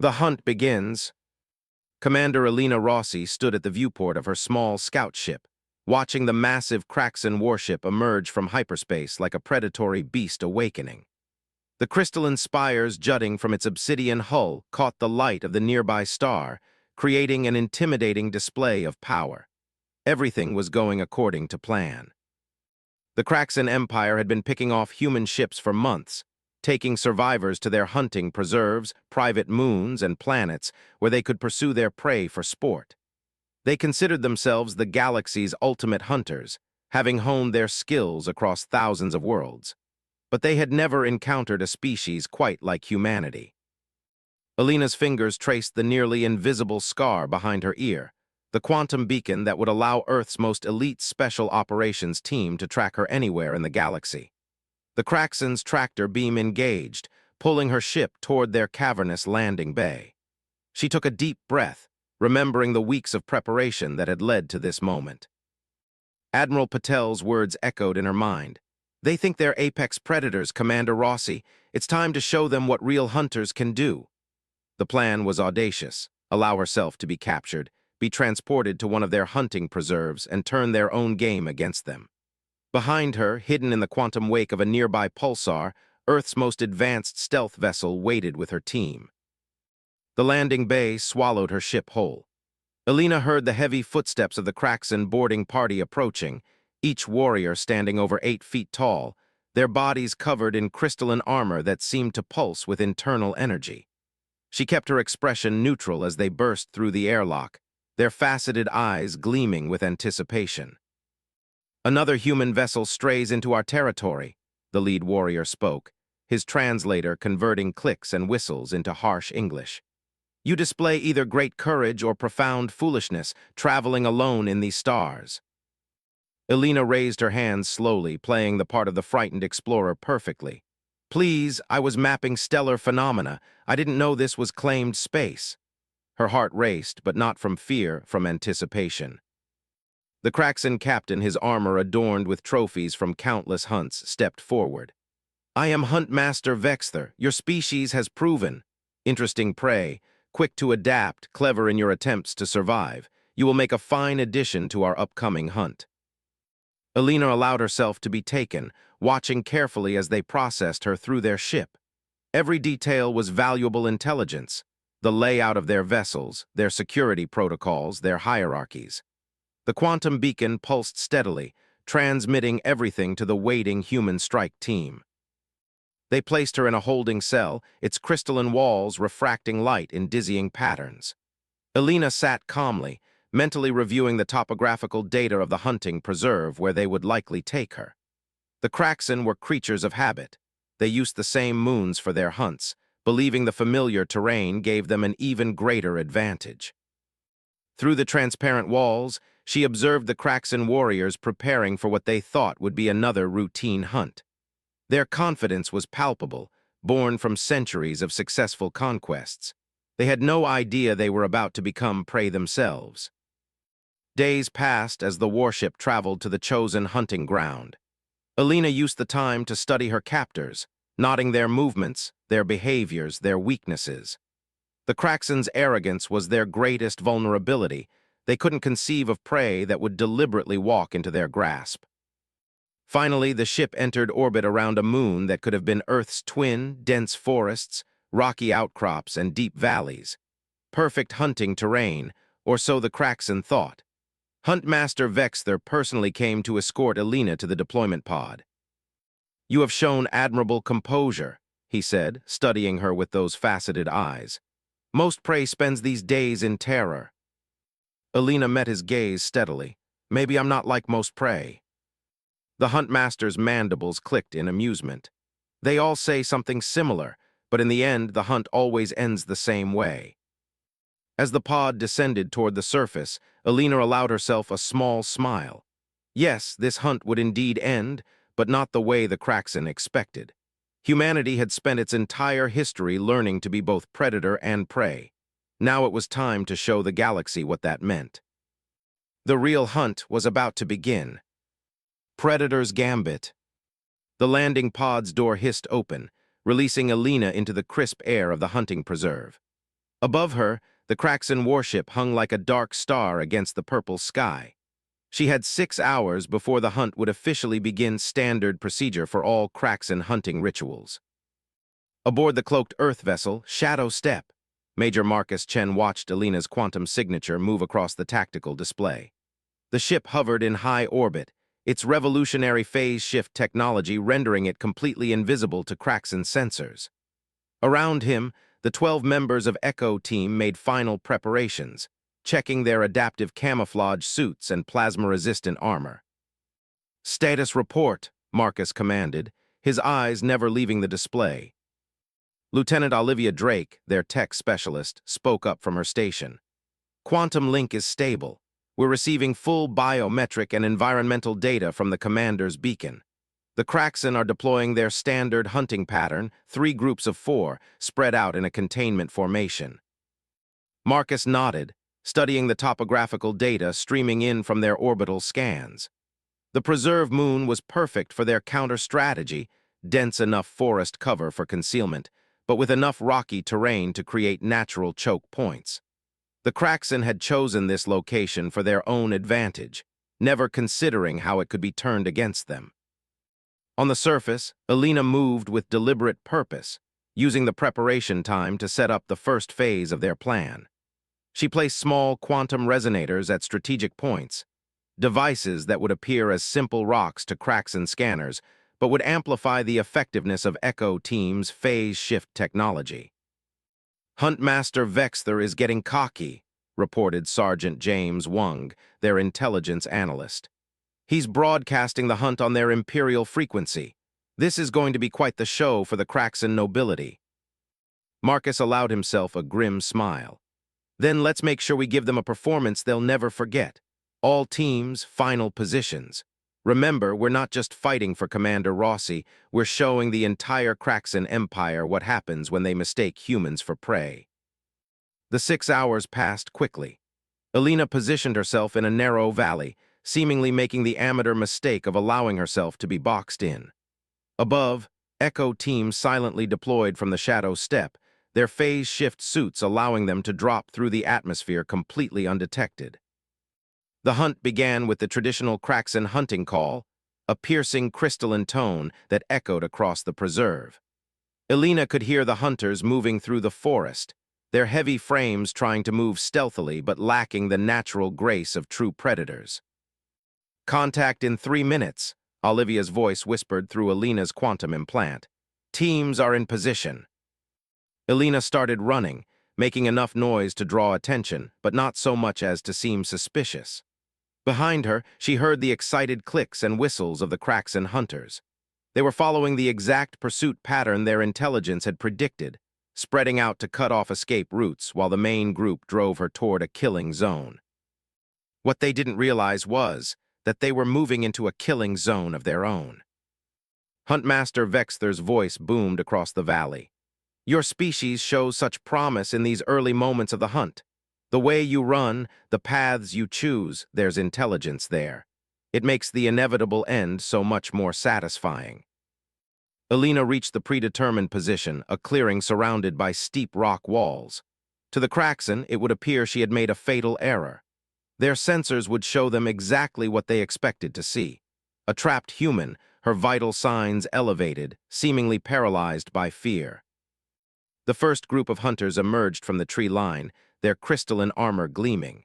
The hunt begins. Commander Alina Rossi stood at the viewport of her small scout ship, watching the massive Kraxan warship emerge from hyperspace like a predatory beast awakening. The crystalline spires jutting from its obsidian hull caught the light of the nearby star, creating an intimidating display of power. Everything was going according to plan. The Kraxan Empire had been picking off human ships for months, taking survivors to their hunting preserves, private moons, and planets where they could pursue their prey for sport. They considered themselves the galaxy's ultimate hunters, having honed their skills across thousands of worlds. But they had never encountered a species quite like humanity. Alina's fingers traced the nearly invisible scar behind her ear, the quantum beacon that would allow Earth's most elite special operations team to track her anywhere in the galaxy. The Kraxan's tractor beam engaged, pulling her ship toward their cavernous landing bay. She took a deep breath, remembering the weeks of preparation that had led to this moment. Admiral Patel's words echoed in her mind. "They think they're apex predators, Commander Rossi. It's time to show them what real hunters can do." The plan was audacious: allow herself to be captured, be transported to one of their hunting preserves, and turn their own game against them. Behind her, hidden in the quantum wake of a nearby pulsar, Earth's most advanced stealth vessel waited with her team. The landing bay swallowed her ship whole. Alina heard the heavy footsteps of the Kraxan boarding party approaching, each warrior standing over 8 feet tall, their bodies covered in crystalline armor that seemed to pulse with internal energy. She kept her expression neutral as they burst through the airlock, their faceted eyes gleaming with anticipation. "Another human vessel strays into our territory," the lead warrior spoke, his translator converting clicks and whistles into harsh English. "You display either great courage or profound foolishness, traveling alone in these stars." Alina raised her hands slowly, playing the part of the frightened explorer perfectly. "Please, I was mapping stellar phenomena. I didn't know this was claimed space." Her heart raced, but not from fear, from anticipation. The Kraxan captain, his armor adorned with trophies from countless hunts, stepped forward. "I am Huntmaster Vexther. Your species has proven interesting prey, quick to adapt, clever in your attempts to survive. You will make a fine addition to our upcoming hunt." Alina allowed herself to be taken, watching carefully as they processed her through their ship. Every detail was valuable intelligence: the layout of their vessels, their security protocols, their hierarchies. The quantum beacon pulsed steadily, transmitting everything to the waiting human strike team. They placed her in a holding cell, its crystalline walls refracting light in dizzying patterns. Alina sat calmly, mentally reviewing the topographical data of the hunting preserve where they would likely take her. The Kraxan were creatures of habit. They used the same moons for their hunts, believing the familiar terrain gave them an even greater advantage. Through the transparent walls, she observed the Kraxan warriors preparing for what they thought would be another routine hunt. Their confidence was palpable, born from centuries of successful conquests. They had no idea they were about to become prey themselves. Days passed as the warship traveled to the chosen hunting ground. Alina used the time to study her captors, noting their movements, their behaviors, their weaknesses. The Kraxan's arrogance was their greatest vulnerability. They couldn't conceive of prey that would deliberately walk into their grasp. Finally, the ship entered orbit around a moon that could have been Earth's twin: dense forests, rocky outcrops, and deep valleys. Perfect hunting terrain, or so the Kraxan thought. Huntmaster Vexther personally came to escort Alina to the deployment pod. "You have shown admirable composure," he said, studying her with those faceted eyes. "Most prey spends these days in terror." Alina met his gaze steadily. "Maybe I'm not like most prey." The Huntmaster's mandibles clicked in amusement. "They all say something similar, but in the end, the hunt always ends the same way." As the pod descended toward the surface, Alina allowed herself a small smile. Yes, this hunt would indeed end, but not the way the Kraxan expected. Humanity had spent its entire history learning to be both predator and prey. Now it was time to show the galaxy what that meant. The real hunt was about to begin. Predator's Gambit. The landing pod's door hissed open, releasing Alina into the crisp air of the hunting preserve. Above her, the Kraxan warship hung like a dark star against the purple sky. She had 6 hours before the hunt would officially begin, standard procedure for all Kraxan hunting rituals. Aboard the cloaked Earth vessel, Shadow Step, Major Marcus Chen watched Alina's quantum signature move across the tactical display. The ship hovered in high orbit, its revolutionary phase shift technology rendering it completely invisible to Kraxan sensors. Around him, the 12 members of Echo Team made final preparations, checking their adaptive camouflage suits and plasma-resistant armor. "Status report," Marcus commanded, his eyes never leaving the display. Lieutenant Olivia Drake, their tech specialist, spoke up from her station. "Quantum link is stable. We're receiving full biometric and environmental data from the commander's beacon. The Kraxan are deploying their standard hunting pattern, 3 groups of 4, spread out in a containment formation." Marcus nodded, studying the topographical data streaming in from their orbital scans. The preserve moon was perfect for their counter-strategy, dense enough forest cover for concealment, but with enough rocky terrain to create natural choke points. The Kraxan had chosen this location for their own advantage, never considering how it could be turned against them. On the surface, Alina moved with deliberate purpose, using the preparation time to set up the first phase of their plan. She placed small quantum resonators at strategic points, devices that would appear as simple rocks to Kraxan scanners, but would amplify the effectiveness of Echo Team's phase shift technology. "Huntmaster Vexther is getting cocky," reported Sergeant James Wung, their intelligence analyst. "He's broadcasting the hunt on their imperial frequency. This is going to be quite the show for the Kraxan nobility." Marcus allowed himself a grim smile. "Then let's make sure we give them a performance they'll never forget. All teams, final positions. Remember, we're not just fighting for Commander Rossi, we're showing the entire Kraxan Empire what happens when they mistake humans for prey." The 6 hours passed quickly. Alina positioned herself in a narrow valley, seemingly making the amateur mistake of allowing herself to be boxed in. Above, Echo Team silently deployed from the Shadow Step, their phase shift suits allowing them to drop through the atmosphere completely undetected. The hunt began with the traditional Kraxan hunting call, a piercing crystalline tone that echoed across the preserve. Alina could hear the hunters moving through the forest, their heavy frames trying to move stealthily but lacking the natural grace of true predators. "Contact in 3 minutes," Olivia's voice whispered through Alina's quantum implant. "Teams are in position." Alina started running, making enough noise to draw attention, but not so much as to seem suspicious. Behind her, she heard the excited clicks and whistles of the Kraxan hunters. They were following the exact pursuit pattern their intelligence had predicted, spreading out to cut off escape routes while the main group drove her toward a killing zone. What they didn't realize was that they were moving into a killing zone of their own. Huntmaster Vexther's voice boomed across the valley. "Your species shows such promise in these early moments of the hunt. The way you run, the paths you choose, there's intelligence there. It makes the inevitable end so much more satisfying." Alina reached the predetermined position, a clearing surrounded by steep rock walls. To the Kraxan, it would appear she had made a fatal error. Their sensors would show them exactly what they expected to see. A trapped human, her vital signs elevated, seemingly paralyzed by fear. The first group of hunters emerged from the tree line, their crystalline armor gleaming.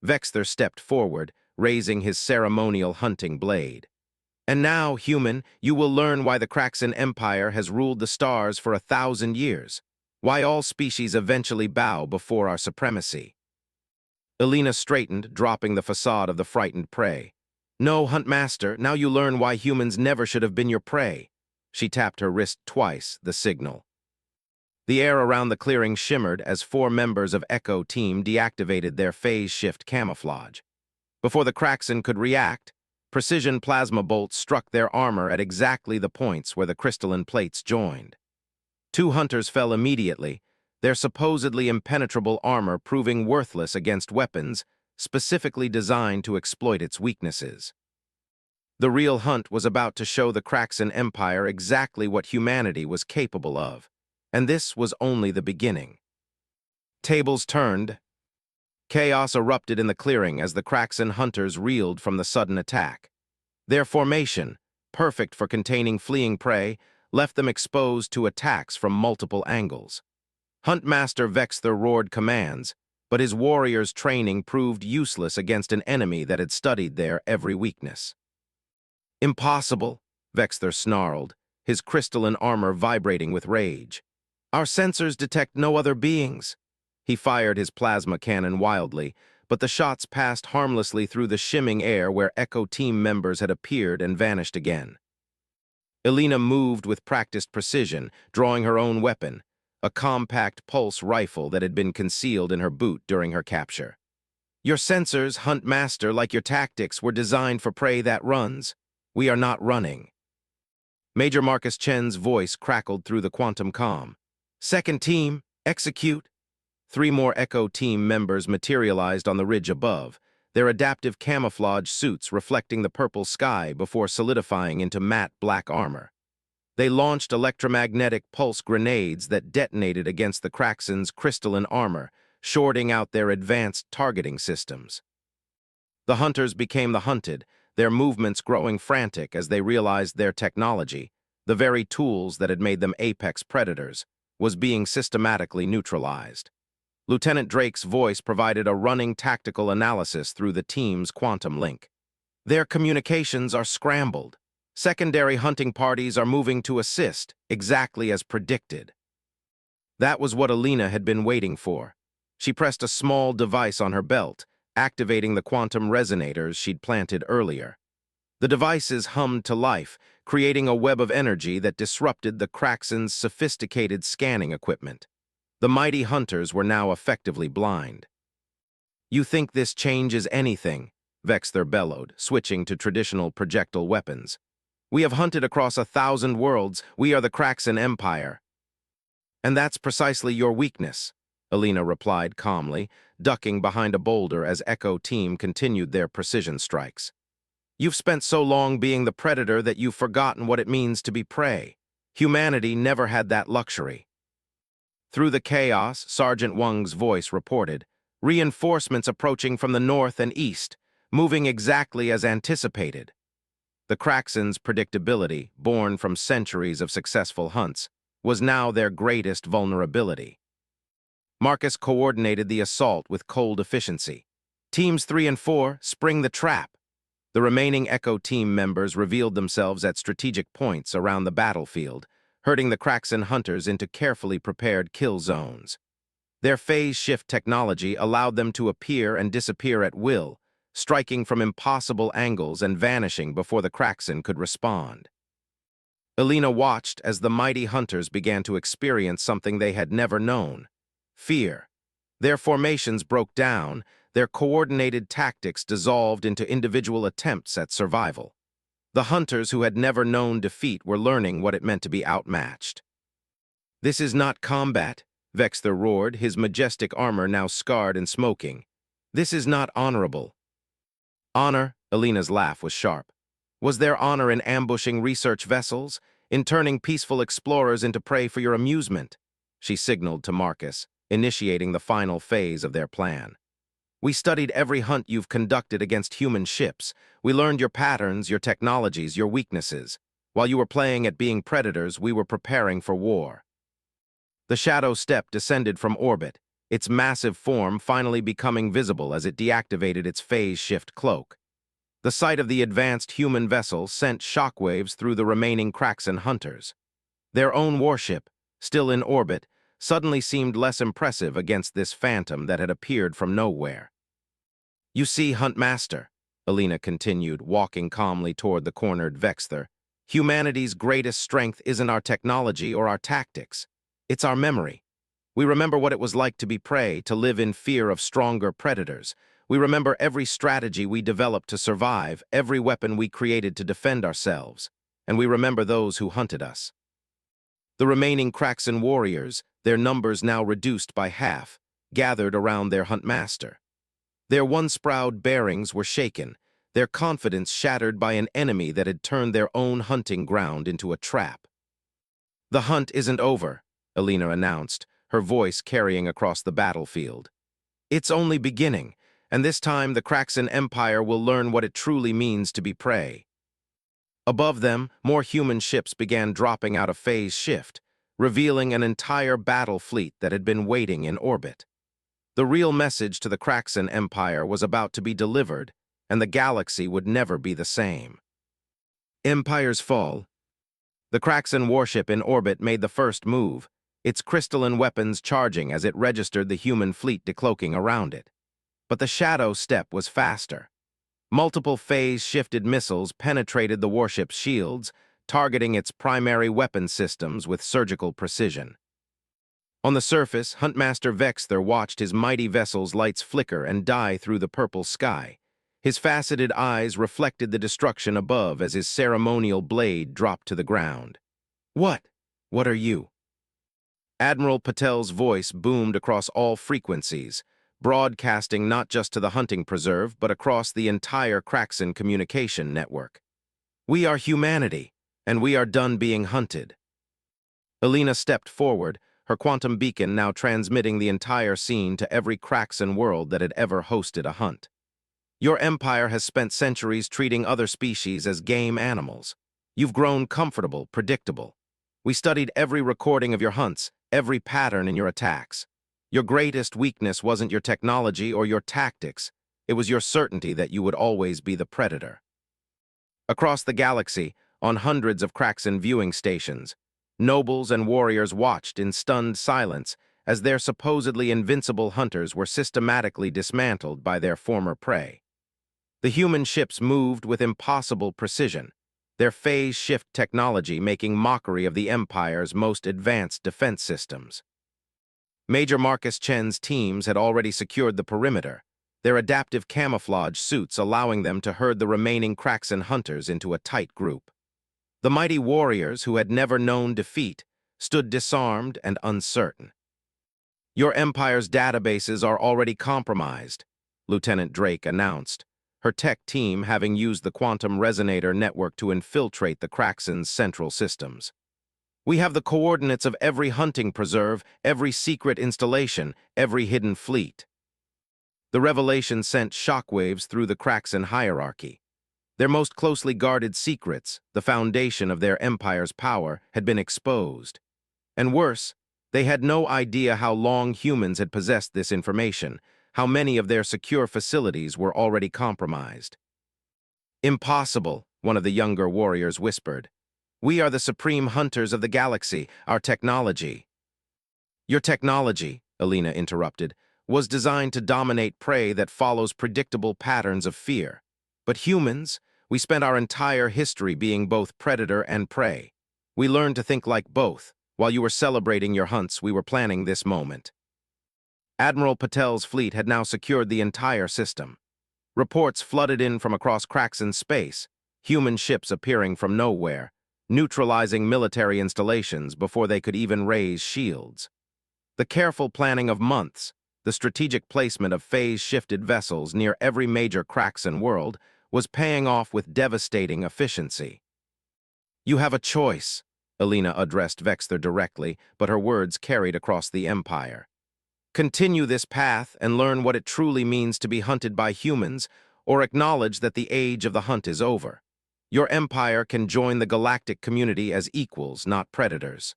Vexther stepped forward, raising his ceremonial hunting blade. "And now, human, you will learn why the Kraxan Empire has ruled the stars for 1,000 years, why all species eventually bow before our supremacy." Alina straightened, dropping the facade of the frightened prey. "No, Huntmaster, now you learn why humans never should have been your prey." She tapped her wrist twice, the signal. The air around the clearing shimmered as 4 members of Echo Team deactivated their phase shift camouflage. Before the Kraxan could react, precision plasma bolts struck their armor at exactly the points where the crystalline plates joined. 2 hunters fell immediately, their supposedly impenetrable armor proving worthless against weapons specifically designed to exploit its weaknesses. The real hunt was about to show the Kraxan Empire exactly what humanity was capable of, and this was only the beginning. Tables turned. Chaos erupted in the clearing as the Kraxan hunters reeled from the sudden attack. Their formation, perfect for containing fleeing prey, left them exposed to attacks from multiple angles. Huntmaster Vexther roared commands, but his warriors' training proved useless against an enemy that had studied their every weakness. "Impossible," Vexther snarled, his crystalline armor vibrating with rage. "Our sensors detect no other beings." He fired his plasma cannon wildly, but the shots passed harmlessly through the shimming air where Echo Team members had appeared and vanished again. Elena moved with practiced precision, drawing her own weapon, a compact pulse rifle that had been concealed in her boot during her capture. "Your sensors, Huntmaster, like your tactics, were designed for prey that runs. We are not running." Major Marcus Chen's voice crackled through the quantum comm. "Second team, execute." 3 more Echo Team members materialized on the ridge above, their adaptive camouflage suits reflecting the purple sky before solidifying into matte black armor. They launched electromagnetic pulse grenades that detonated against the Kraxan's crystalline armor, shorting out their advanced targeting systems. The hunters became the hunted, their movements growing frantic as they realized their technology, the very tools that had made them apex predators, was being systematically neutralized. Lieutenant Drake's voice provided a running tactical analysis through the team's quantum link. "Their communications are scrambled. Secondary hunting parties are moving to assist, exactly as predicted." That was what Elena had been waiting for. She pressed a small device on her belt, activating the quantum resonators she'd planted earlier. The devices hummed to life, creating a web of energy that disrupted the Kraxan's sophisticated scanning equipment. The mighty hunters were now effectively blind. "You think this changes anything?" Vexther bellowed, switching to traditional projectile weapons. "We have hunted across 1,000 worlds. We are the Kraxan Empire." "And that's precisely your weakness," Elena replied calmly, ducking behind a boulder as Echo Team continued their precision strikes. "You've spent so long being the predator that you've forgotten what it means to be prey. Humanity never had that luxury." Through the chaos, Sergeant Wang's voice reported, "Reinforcements approaching from the north and east, moving exactly as anticipated." The Kraxan's predictability, born from centuries of successful hunts, was now their greatest vulnerability. Marcus coordinated the assault with cold efficiency. "Teams 3 and 4, spring the trap." The remaining Echo Team members revealed themselves at strategic points around the battlefield, herding the Kraxan hunters into carefully prepared kill zones. Their phase shift technology allowed them to appear and disappear at will, striking from impossible angles and vanishing before the Kraxan could respond. Elena watched as the mighty hunters began to experience something they had never known: fear. Their formations broke down, their coordinated tactics dissolved into individual attempts at survival. The hunters who had never known defeat were learning what it meant to be outmatched. "This is not combat," Vexther roared, his majestic armor now scarred and smoking. "This is not honorable." "Honor?" Elena's laugh was sharp. "Was there honor in ambushing research vessels, in turning peaceful explorers into prey for your amusement?" She signaled to Marcus, initiating the final phase of their plan. "We studied every hunt you've conducted against human ships. We learned your patterns, your technologies, your weaknesses. While you were playing at being predators, we were preparing for war." The Shadow Step descended from orbit, its massive form finally becoming visible as it deactivated its phase shift cloak. The sight of the advanced human vessel sent shockwaves through the remaining Kraxan hunters. Their own warship, still in orbit, suddenly seemed less impressive against this phantom that had appeared from nowhere. "You see, Huntmaster," Elena continued, walking calmly toward the cornered Vexther, "humanity's greatest strength isn't our technology or our tactics. It's our memory. We remember what it was like to be prey, to live in fear of stronger predators. We remember every strategy we developed to survive, every weapon we created to defend ourselves, and we remember those who hunted us." The remaining Kraxan warriors, their numbers now reduced by half, gathered around their Huntmaster. Their once-proud bearings were shaken, their confidence shattered by an enemy that had turned their own hunting ground into a trap. "The hunt isn't over," Elena announced, her voice carrying across the battlefield. It's only beginning, and this time the Kraxan Empire will learn what it truly means to be prey. Above them, more human ships began dropping out of phase shift, revealing an entire battle fleet that had been waiting in orbit. The real message to the Kraxan Empire was about to be delivered, and the galaxy would never be the same. Empire's fall. The Kraxan warship in orbit made the first move, its crystalline weapons charging as it registered the human fleet decloaking around it. But the shadow step was faster. Multiple phase-shifted missiles penetrated the warship's shields, targeting its primary weapon systems with surgical precision. On the surface, Huntmaster Vexther watched his mighty vessel's lights flicker and die through the purple sky. His faceted eyes reflected the destruction above as his ceremonial blade dropped to the ground. "What? What are you?" Admiral Patel's voice boomed across all frequencies, broadcasting not just to the hunting preserve, but across the entire Kraxan communication network. "We are humanity, and we are done being hunted." Alina stepped forward, her quantum beacon now transmitting the entire scene to every Kraxan world that had ever hosted a hunt. "Your empire has spent centuries treating other species as game animals. You've grown comfortable, predictable. We studied every recording of your hunts, every pattern in your attacks. Your greatest weakness wasn't your technology or your tactics, it was your certainty that you would always be the predator." Across the galaxy, on hundreds of Kraxan viewing stations, nobles and warriors watched in stunned silence as their supposedly invincible hunters were systematically dismantled by their former prey. The human ships moved with impossible precision, their phase-shift technology making mockery of the Empire's most advanced defense systems. Major Marcus Chen's teams had already secured the perimeter, their adaptive camouflage suits allowing them to herd the remaining Kraxan hunters into a tight group. The mighty warriors, who had never known defeat, stood disarmed and uncertain. "Your Empire's databases are already compromised," Lieutenant Drake announced, her tech team having used the quantum resonator network to infiltrate the Kraxan's central systems. "We have the coordinates of every hunting preserve, every secret installation, every hidden fleet." The revelation sent shockwaves through the Kraxan hierarchy. Their most closely guarded secrets, the foundation of their empire's power, had been exposed. And worse, they had no idea how long humans had possessed this information, how many of their secure facilities were already compromised. "Impossible," one of the younger warriors whispered. "We are the supreme hunters of the galaxy, our technology." "Your technology," Alina interrupted, "was designed to dominate prey that follows predictable patterns of fear. But humans, we spent our entire history being both predator and prey. We learned to think like both. While you were celebrating your hunts, we were planning this moment." Admiral Patel's fleet had now secured the entire system. Reports flooded in from across Kraxan space, human ships appearing from nowhere, neutralizing military installations before they could even raise shields. The careful planning of months, the strategic placement of phase-shifted vessels near every major Kraxan world, was paying off with devastating efficiency. "You have a choice," Alina addressed Vexther directly, but her words carried across the Empire. "Continue this path and learn what it truly means to be hunted by humans, or acknowledge that the age of the hunt is over. Your empire can join the galactic community as equals, not predators."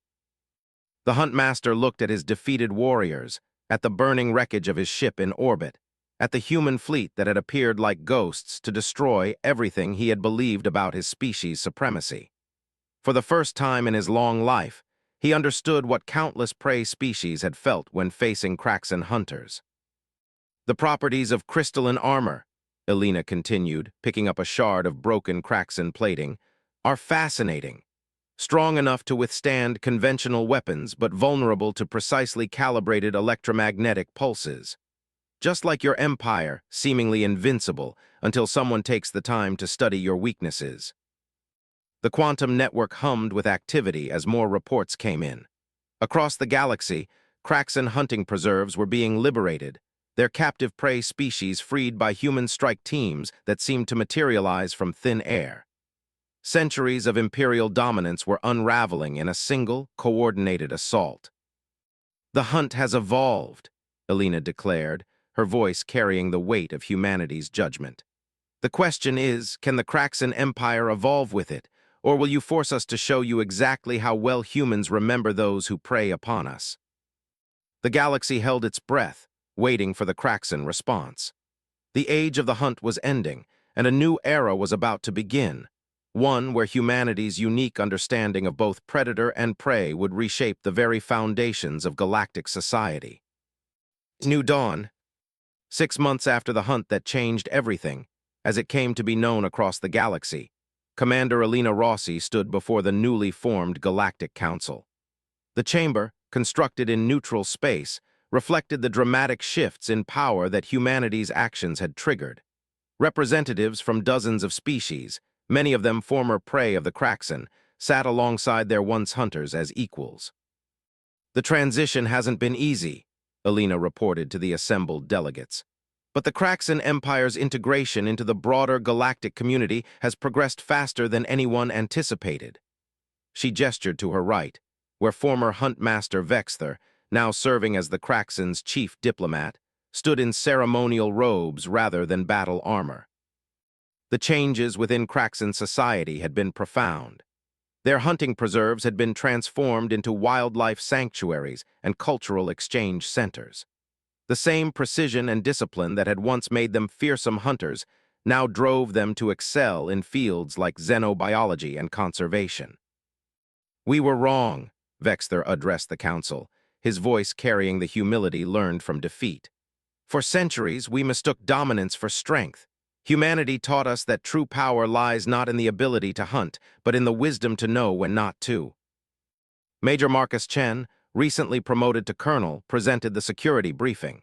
The Huntmaster looked at his defeated warriors, at the burning wreckage of his ship in orbit, at the human fleet that had appeared like ghosts to destroy everything he had believed about his species' supremacy. For the first time in his long life, he understood what countless prey species had felt when facing Kraxan hunters. "The properties of crystalline armor," Alina continued, picking up a shard of broken Kraxan plating, "are fascinating. Strong enough to withstand conventional weapons, but vulnerable to precisely calibrated electromagnetic pulses. Just like your empire, seemingly invincible, until someone takes the time to study your weaknesses." The quantum network hummed with activity as more reports came in. Across the galaxy, Kraxan hunting preserves were being liberated, their captive prey species freed by human strike teams that seemed to materialize from thin air. Centuries of imperial dominance were unraveling in a single, coordinated assault. The hunt has evolved, Alina declared, her voice carrying the weight of humanity's judgment. The question is, can the Craxan Empire evolve with it, or will you force us to show you exactly how well humans remember those who prey upon us? The galaxy held its breath, waiting for the Craxan response. The age of the hunt was ending, and a new era was about to begin, one where humanity's unique understanding of both predator and prey would reshape the very foundations of galactic society. New dawn. 6 months after the hunt that changed everything, as it came to be known across the galaxy, Commander Alina Rossi stood before the newly formed Galactic Council. The chamber, constructed in neutral space, reflected the dramatic shifts in power that humanity's actions had triggered. Representatives from dozens of species, many of them former prey of the Craxan, sat alongside their once hunters as equals. The transition hasn't been easy, Alina reported to the assembled delegates. But the Craxan Empire's integration into the broader galactic community has progressed faster than anyone anticipated. She gestured to her right, where former Huntmaster Vexther, now serving as the Craxan's chief diplomat, stood in ceremonial robes rather than battle armor. The changes within Craxan society had been profound. Their hunting preserves had been transformed into wildlife sanctuaries and cultural exchange centers. The same precision and discipline that had once made them fearsome hunters now drove them to excel in fields like xenobiology and conservation. "We were wrong," Vexther addressed the council, his voice carrying the humility learned from defeat. "For centuries, we mistook dominance for strength. Humanity taught us that true power lies not in the ability to hunt, but in the wisdom to know when not to." Major Marcus Chen, recently promoted to colonel, presented the security briefing.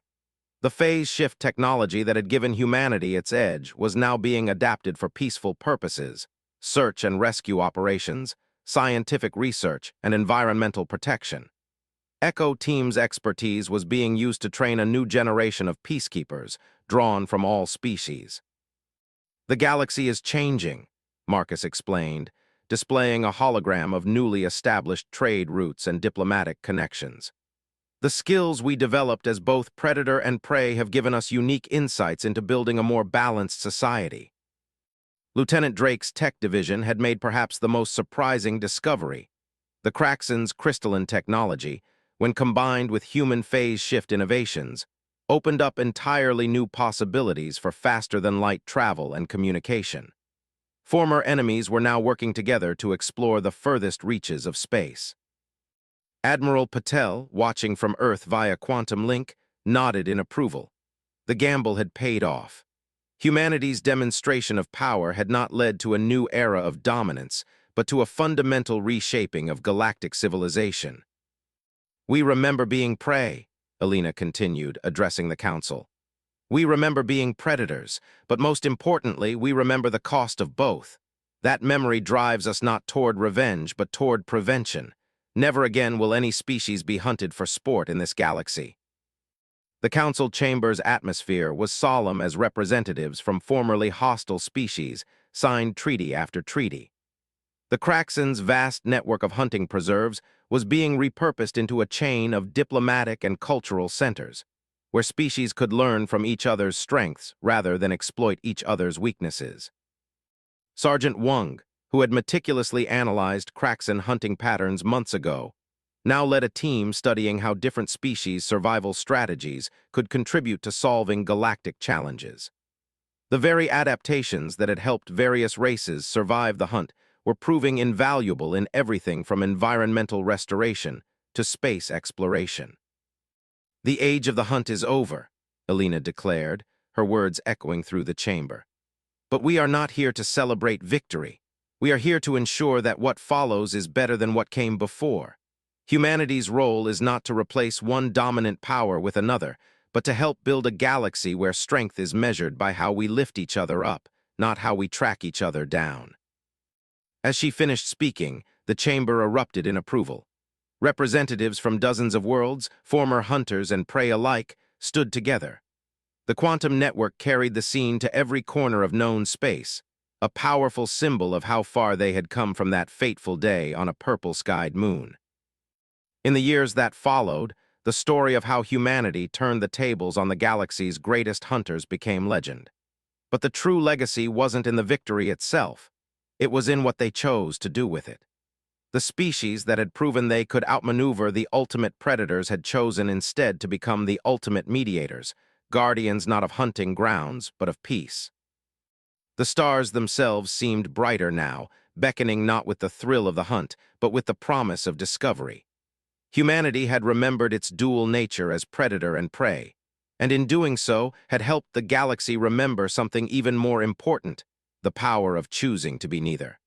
The phase shift technology that had given humanity its edge was now being adapted for peaceful purposes: search and rescue operations, scientific research, and environmental protection. Echo Team's expertise was being used to train a new generation of peacekeepers, drawn from all species. "The galaxy is changing," Marcus explained, displaying a hologram of newly established trade routes and diplomatic connections. "The skills we developed as both predator and prey have given us unique insights into building a more balanced society." Lieutenant Drake's tech division had made perhaps the most surprising discovery. The Craxan's crystalline technology, when combined with human phase shift innovations, opened up entirely new possibilities for faster-than-light travel and communication. Former enemies were now working together to explore the furthest reaches of space. Admiral Patel, watching from Earth via quantum link, nodded in approval. The gamble had paid off. Humanity's demonstration of power had not led to a new era of dominance, but to a fundamental reshaping of galactic civilization. "We remember being prey," Alina continued, addressing the council. "We remember being predators, but most importantly, we remember the cost of both. That memory drives us not toward revenge, but toward prevention. Never again will any species be hunted for sport in this galaxy." The council chamber's atmosphere was solemn as representatives from formerly hostile species signed treaty after treaty. The Craxan's vast network of hunting preserves was being repurposed into a chain of diplomatic and cultural centers, where species could learn from each other's strengths rather than exploit each other's weaknesses. Sergeant Wang, who had meticulously analyzed Craxan hunting patterns months ago, now led a team studying how different species' survival strategies could contribute to solving galactic challenges. The very adaptations that had helped various races survive the hunt were proving invaluable in everything from environmental restoration to space exploration. "The age of the hunt is over," Alina declared, her words echoing through the chamber. "But we are not here to celebrate victory. We are here to ensure that what follows is better than what came before. Humanity's role is not to replace one dominant power with another, but to help build a galaxy where strength is measured by how we lift each other up, not how we track each other down." As she finished speaking, the chamber erupted in approval. Representatives from dozens of worlds, former hunters and prey alike, stood together. The quantum network carried the scene to every corner of known space, a powerful symbol of how far they had come from that fateful day on a purple-skied moon. In the years that followed, The story of how humanity turned the tables on the galaxy's greatest hunters became legend. But the true legacy wasn't in the victory itself. It was in what they chose to do with it. The species that had proven they could outmaneuver the ultimate predators had chosen instead to become the ultimate mediators, guardians not of hunting grounds, but of peace. The stars themselves seemed brighter now, beckoning not with the thrill of the hunt, but with the promise of discovery. Humanity had remembered its dual nature as predator and prey, and in doing so had helped the galaxy remember something even more important, the power of choosing to be neither.